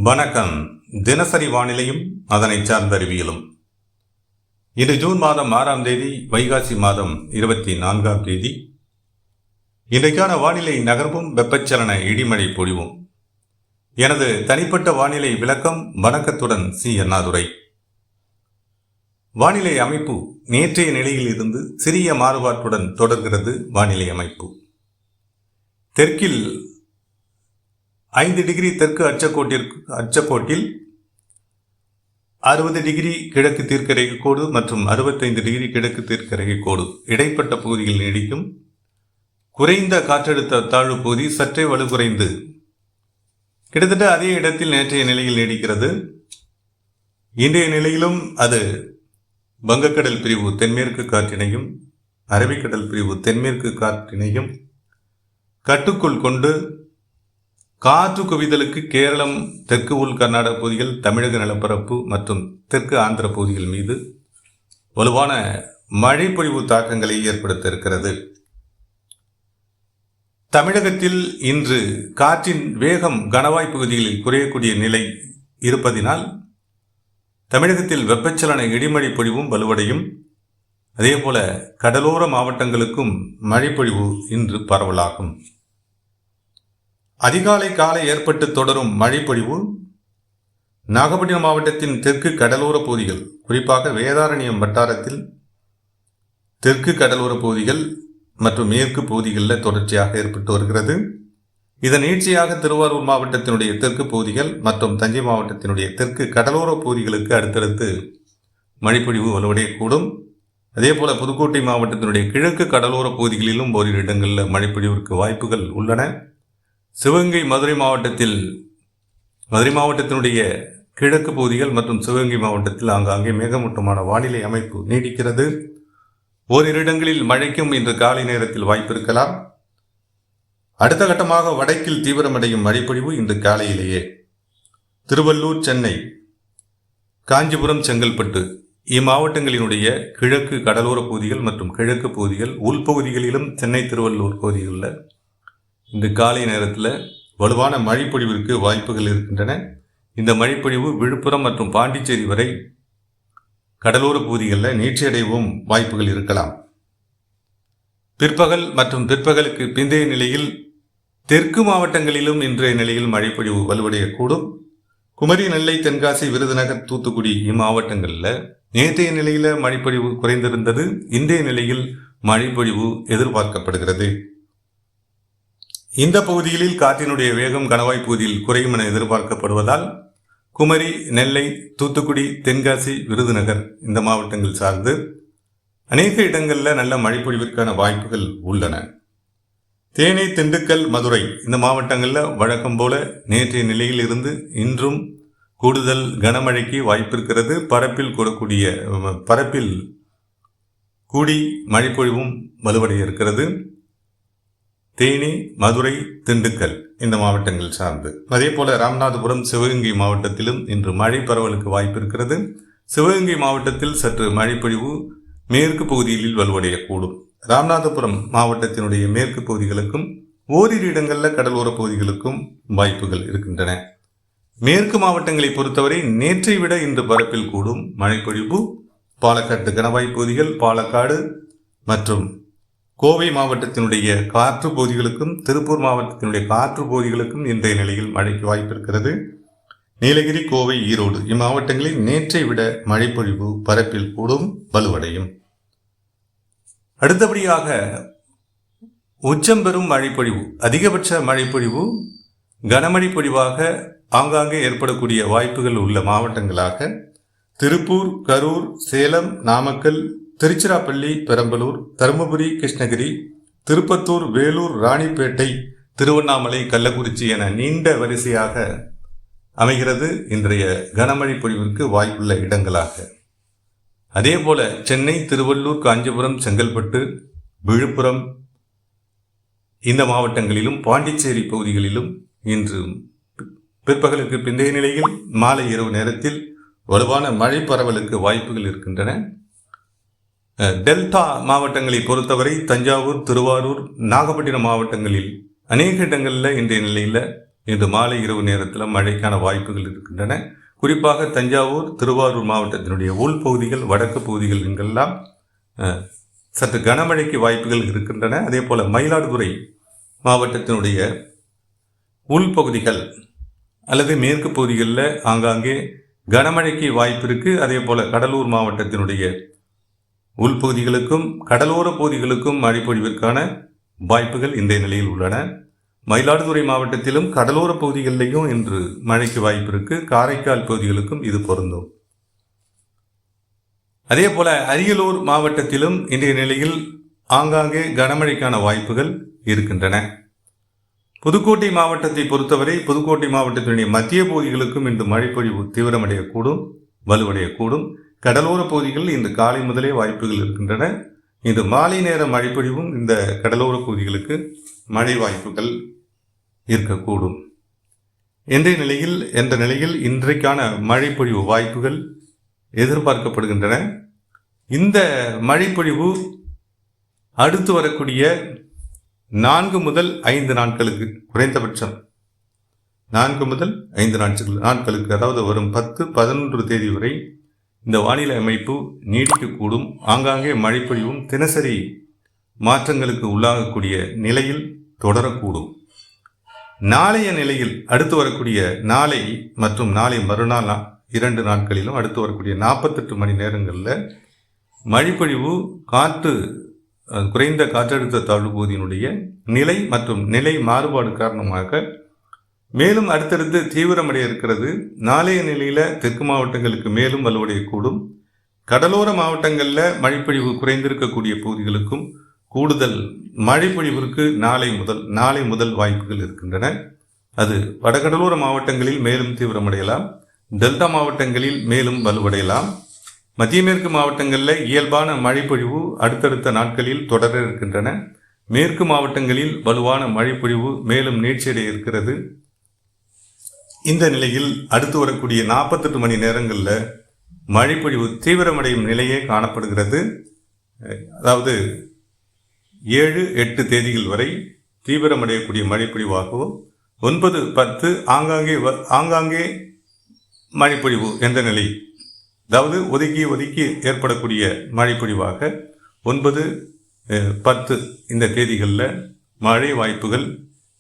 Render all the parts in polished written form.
வணக்கம். தினசரி வானிலையும் அதனை சார்ந்த அறிவியலும். இன்று ஜூன் மாதம் 6ஆம் தேதி, வைகாசி மாதம் 24ஆம் தேதி. இன்றைக்கான வானிலை நகர்வும் வெப்பச்சலன இடிமழை பொழிவும். எனது தனிப்பட்ட வானிலை விளக்கம் வணக்கத்துடன் சி. அண்ணாதுரை. வானிலை அமைப்பு நேற்றைய நிலையில் இருந்து சிறிய மாறுபாட்டுடன் தொடர்கிறது. வானிலை அமைப்பு தெற்கில் 5 டிகிரி தெற்கு அச்சக்கோட்டில் 60 டிகிரி கிழக்கு தீர்க்கரேகை கோடு மற்றும் 65 டிகிரி கிழக்கு தீர்க்கரேகை கோடு இடைப்பட்ட பகுதியில் நீடிக்கும். குறைந்த காற்றழுத்த தாழ்வு பகுதி சற்றே வலுக்குறைந்து கிட்டத்தட்ட அதே இடத்தில் நேற்றைய நிலையில் நீடிக்கிறது. இன்றைய நிலையிலும் அது வங்கக்கடல் பிரிவு தென்மேற்கு காற்றினையும் அரபிக்கடல் பிரிவு தென்மேற்கு காற்றினையும் கட்டுக்குள் கொண்டு காற்று குவிதலுக்கு கேரளம், தெற்கு உள் கர்நாடக பகுதிகள், தமிழக நிலப்பரப்பு மற்றும் தெற்கு ஆந்திர பகுதிகள் மீது வலுவான மழை பொழிவு தாக்கங்களை ஏற்படுத்த இருக்கிறது. தமிழகத்தில் இன்று காற்றின் வேகம் கணவாய் பகுதிகளில் குறையக்கூடிய நிலை இருப்பதினால் தமிழகத்தில் வெப்பச்சலன இடிமழை பொழிவும் வலுவடையும். அதேபோல கடலோர மாவட்டங்களுக்கும் மழைப்பொழிவு இன்று பரவலாகும். அதிகாலை காலை ஏற்பட்டு தொடரும் மழைப்பொழிவு நாகப்பட்டினம் மாவட்டத்தின் தெற்கு கடலோர பகுதிகள், குறிப்பாக வேதாரண்யம் வட்டாரத்தில் தெற்கு கடலோர பகுதிகள் மற்றும் மேற்கு பகுதிகளில் தொடர்ச்சியாக ஏற்பட்டு வருகிறது. இதன் நீட்சியாக திருவாரூர் மாவட்டத்தினுடைய தெற்கு பகுதிகள் மற்றும் தஞ்சை மாவட்டத்தினுடைய தெற்கு கடலோர பகுதிகளுக்கு அடுத்தடுத்து மழைப்பொழிவு வலுவடையக்கூடும். அதே போல புதுக்கோட்டை மாவட்டத்தினுடைய கிழக்கு கடலோர பகுதிகளிலும் ஓரிரு இடங்களில் மழைப்பொழிவிற்கு வாய்ப்புகள் உள்ளன. சிவகங்கை மதுரை மாவட்டத்தினுடைய கிழக்கு பகுதிகள் மற்றும் சிவகங்கை மாவட்டத்தில் ஆங்காங்கே மேகமூட்டமான வானிலை அமைப்பு நீடிக்கிறது. ஓரிரு இடங்களில் மழைக்கும் இன்று காலை நேரத்தில் வாய்ப்பு இருக்கலாம். அடுத்த கட்டமாக வடக்கில் தீவிரமடையும் மழைப்பொழிவு இன்று காலையிலேயே திருவள்ளூர், சென்னை, காஞ்சிபுரம், செங்கல்பட்டு இம்மாவட்டங்களினுடைய கிழக்கு கடலோர பகுதிகள் மற்றும் கிழக்கு பகுதிகள் உள்பகுதிகளிலும் சென்னை, திருவள்ளூர் பகுதிகளில் இந்த காலை நேரத்தில் வலுவான மழைப்பொழிவிற்கு வாய்ப்புகள் இருக்கின்றன. இந்த மழைப்பொழிவு விழுப்புரம் மற்றும் பாண்டிச்சேரி வரை கடலோர பகுதிகளில் நீட்சியடையவும் வாய்ப்புகள் இருக்கலாம். பிற்பகல் மற்றும் பிற்பகலுக்கு பிந்தைய நிலையில் தெற்கு மாவட்டங்களிலும் இன்றைய நிலையில் மழைப்பொழிவு வலுவடையக்கூடும். குமரி, நெல்லை, தென்காசி, விருதுநகர், தூத்துக்குடி இம்மாவட்டங்களில் நேற்றைய நிலையில் மழைப்பொழிவு குறைந்திருந்தது. இன்றைய நிலையில் மழைப்பொழிவு எதிர்பார்க்கப்படுகிறது. இந்த பகுதிகளில் காற்றினுடைய வேகம் கணவாய் பகுதியில் குறையும் என எதிர்பார்க்கப்படுவதால் குமரி, நெல்லை, தூத்துக்குடி, தென்காசி, விருதுநகர் இந்த மாவட்டங்கள் சார்ந்து அநேக இடங்களில் நல்ல மழைப்பொழிவிற்கான வாய்ப்புகள் உள்ளன. தேனி, திண்டுக்கல், மதுரை இந்த மாவட்டங்களில் வழக்கம் போல நேற்றைய நிலையில் இருந்து இன்றும் கூடுதல் கனமழைக்கு வாய்ப்பு இருக்கிறது. பரப்பில் கூடி மழைப்பொழிவும் வலுவடைய இருக்கிறது. தேனி, மதுரை, திண்டுக்கல் இந்த மாவட்டங்கள் சார்ந்து. அதே போல ராமநாதபுரம், சிவகங்கை மாவட்டத்திலும் இன்று மழை பரவலுக்கு வாய்ப்பு இருக்கிறது. சிவகங்கை மாவட்டத்தில் சற்று மழைப்பொழிவு மேற்கு பகுதிகளில் வலுவடையக்கூடும். ராமநாதபுரம் மாவட்டத்தினுடைய மேற்கு பகுதிகளுக்கும் ஓரிரு இடங்களில் கடலோர பகுதிகளுக்கும் வாய்ப்புகள் இருக்கின்றன. மேற்கு மாவட்டங்களை பொறுத்தவரை நேற்றை விட இன்று பரப்பில் கூடும் மழைப்பொழிவு பாலக்காட்டு கணவாய் பகுதிகள், பாலக்காடு மற்றும் கோவை மாவட்டத்தினுடைய காற்று பகுதிகளுக்கும் திருப்பூர் மாவட்டத்தினுடைய காற்று பகுதிகளுக்கும் இன்றைய நிலையில் மழைக்கு வாய்ப்பு இருக்கிறது. நீலகிரி, கோவை, ஈரோடு இம்மாவட்டங்களில் நேற்றை விட மழைப்பொழிவு பரப்பில் கூடும், வலுவடையும். அடுத்தபடியாக உச்சம் பெறும் மழைப்பொழிவு, அதிகபட்ச மழைப்பொழிவு கனமழை பொழிவாக ஆங்காங்கே ஏற்படக்கூடிய வாய்ப்புகள் உள்ள மாவட்டங்களாக திருப்பூர், கரூர், சேலம், நாமக்கல், திருச்சிராப்பள்ளி, பெரம்பலூர், தருமபுரி, கிருஷ்ணகிரி, திருப்பத்தூர், வேலூர், ராணிப்பேட்டை, திருவண்ணாமலை, கள்ளக்குறிச்சி என நீண்ட வரிசையாக அமைகிறது இன்றைய கனமழை பொழிவிற்கு வாய்ப்புள்ள இடங்களாக. அதே போல சென்னை, திருவள்ளூர், காஞ்சிபுரம், செங்கல்பட்டு, விழுப்புரம் இந்த மாவட்டங்களிலும் பாண்டிச்சேரி பகுதிகளிலும் இன்று பிற்பகலுக்கு பிந்தைய நிலையில் மாலை இரவு நேரத்தில் வலுவான மழை பரவலுக்கு வாய்ப்புகள் இருக்கின்றன. டெல்டா மாவட்டங்களை பொறுத்தவரை தஞ்சாவூர், திருவாரூர், நாகப்பட்டினம் மாவட்டங்களில் அநேக இடங்களில் இன்றைய நிலையில் இன்று மாலை இரவு நேரத்தில் மழைக்கான வாய்ப்புகள் இருக்கின்றன. குறிப்பாக தஞ்சாவூர், திருவாரூர் மாவட்டத்தினுடைய உள்பகுதிகள், வடக்கு பகுதிகள் இங்கெல்லாம் சற்று கனமழைக்கு வாய்ப்புகள் இருக்கின்றன. அதே போல் மயிலாடுதுறை மாவட்டத்தினுடைய உள்பகுதிகள் அல்லது மேற்கு பகுதிகளில் ஆங்காங்கே கனமழைக்கு வாய்ப்பு இருக்குது. அதே போல் கடலூர் மாவட்டத்தினுடைய உள்பகுதிகளுக்கும் கடலோர பகுதிகளுக்கும் மழை பொழிவிற்கான வாய்ப்புகள் இந்த நிலையில் உள்ளன. மயிலாடுதுறை மாவட்டத்திலும் கடலோர பகுதிகளிலேயும் இன்று மழைக்கு வாய்ப்பு இருக்கு. காரைக்கால் பகுதிகளுக்கும் இது பொருந்தும். அதே போல அரியலூர் மாவட்டத்திலும் இன்றைய நிலையில் ஆங்காங்கே கனமழைக்கான வாய்ப்புகள் இருக்கின்றன. புதுக்கோட்டை மாவட்டத்தை பொறுத்தவரை புதுக்கோட்டை மாவட்டத்தினுடைய மத்திய பகுதிகளுக்கும் இன்று மழைப்பொழிவு தீவிரமடையக்கூடும், வலுவடையக்கூடும். கடலோர பகுதிகளில் இன்று காலை முதலே வாய்ப்புகள் இருக்கின்றன. இன்று மாலை நேர மழைப்பொழிவும் இந்த கடலோர பகுதிகளுக்கு மழை வாய்ப்புகள் இருக்கக்கூடும். என்ற நிலையில் இன்றைக்கான மழைப்பொழிவு வாய்ப்புகள் எதிர்பார்க்கப்படுகின்றன. இந்த மழைப்பொழிவு அடுத்து வரக்கூடிய 4 முதல் 5 நாட்களுக்கு, குறைந்தபட்சம் 4 முதல் 5 நாட்களுக்கு, அதாவது வரும் 10, 11 தேதி வரை இந்த வானிலை அமைப்பு நீடிக்கக்கூடும். ஆங்காங்கே மழைப்பொழிவும் தினசரி மாற்றங்களுக்கு உள்ளாகக்கூடிய நிலையில் தொடரக்கூடும். நாளைய நிலையில் அடுத்து வரக்கூடிய நாளை மற்றும் நாளை மறுநாள் 2 நாட்களிலும் அடுத்து வரக்கூடிய 48 மணி நேரங்களில் மழைப்பொழிவு குறைந்த காற்றழுத்த தாழ்வு பகுதியினுடைய நிலை மற்றும் நிலை மாறுபாடு காரணமாக மேலும் அடுத்தடுத்து தீவிரமடைய இருக்கிறது. நாளைய நிலையில் தெற்கு மாவட்டங்களுக்கு மேலும் வலுவடையக்கூடும். கடலோர மாவட்டங்களில் மழைப்பொழிவு குறைந்திருக்கக்கூடிய பகுதிகளுக்கும் கூடுதல் மழைப்பொழிவிற்கு நாளை முதல் வாய்ப்புகள் இருக்கின்றன. அது வடகடலோர மாவட்டங்களில் மேலும் தீவிரமடையலாம், டெல்டா மாவட்டங்களில் மேலும் வலுவடையலாம். மத்திய மேற்கு மாவட்டங்களில் இயல்பான மழைப்பொழிவு அடுத்தடுத்த நாட்களில் தொடர இருக்கின்றன. மேற்கு மாவட்டங்களில் வலுவான மழைப்பொழிவு மேலும் நீட்சியடைய இருக்கிறது. இந்த நிலையில் அடுத்து வரக்கூடிய 48 மணி நேரங்களில் மழைப்பொழிவு தீவிரமடையும் நிலையே காணப்படுகிறது. அதாவது 7, 8 தேதிகள் வரை தீவிரமடையக்கூடிய மழைப்பொழிவாகவும் 9, 10 ஆங்காங்கே மழைப்பொழிவு என்ற நிலை, அதாவது ஒதுக்கி ஏற்படக்கூடிய மழைப்பொழிவாக 9, 10 இந்த தேதிகளில் மழை வாய்ப்புகள்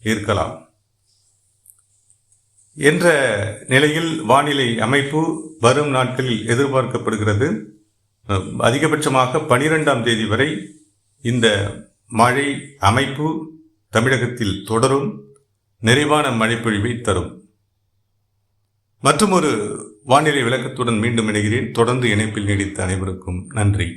இருக்கலாம் என்ற நிலையில் வானிலை அமைப்பு வரும் நாட்களில் எதிர்பார்க்கப்படுகிறது. அதிகபட்சமாக 12ஆம் தேதி வரை இந்த மழை அமைப்பு தமிழகத்தில் தொடரும், நிறைவான மழைப்பொழிவை தரும். மற்றும் ஒரு வானிலை விளக்கத்துடன் மீண்டும் இணைகிறேன். தொடர்ந்து இணைப்பில் நீடித்த அனைவருக்கும் நன்றி.